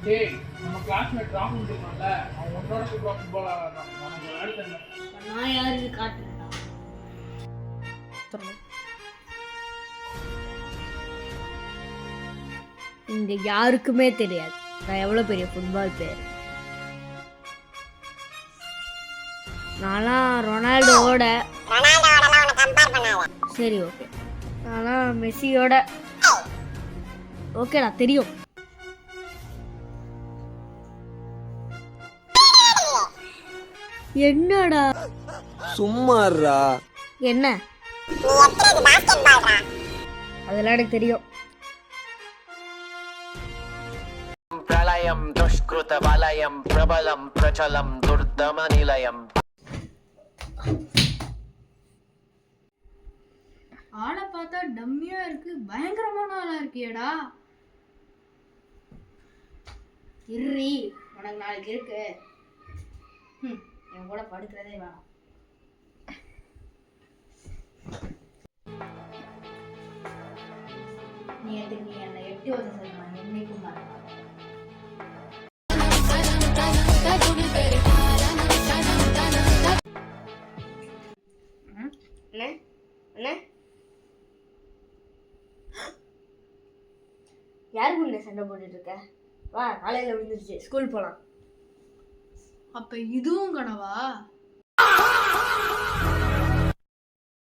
டேய் நம்ம கிளாஸ்மேட் ராகுல் இருக்கான்ல, அவன் உன்னோட சூப்பரா ஃபுட்பால் ஆடுறான். அவனுக்கு விளையாடி தந்தேன். நான் யாருக்கு காட்டுறேன்டா. இங்க யாருக்குமே தெரியாது நான் எவ்வளோ பெரிய ஃபுட்பால் பிளேயர். நான்லாம் ரொனால்டோட சரி ஓகே, நான்லாம் மெஸ்ஸியோட ஓகேடா தெரியும். என்னடா சும்மாறா என்ன அதெல்லாம் எனக்கு தெரியும். प्रलयं दुष्कृतवलयं प्रबलं प्रचलं दुर्दमनिलयम्. ஆளை பார்த்தா டம்மியா இருக்கு, பயங்கரமான ஆளா இருக்கியடா. இர்ரி உனக்கு நாளைக்கு இருக்கு. என் கூட படுக்கிறதே வேணாம். நீ என்னை எட்டி வச்ச சொல்லுமா என்னைக்கும் மறக்காத. யாரு கூட சண்டை போட்டுட்டு இருக்க? வா, காலையில விழுந்துருச்சு, ஸ்கூல் போலாம். அப்ப இதுவும் கனவா?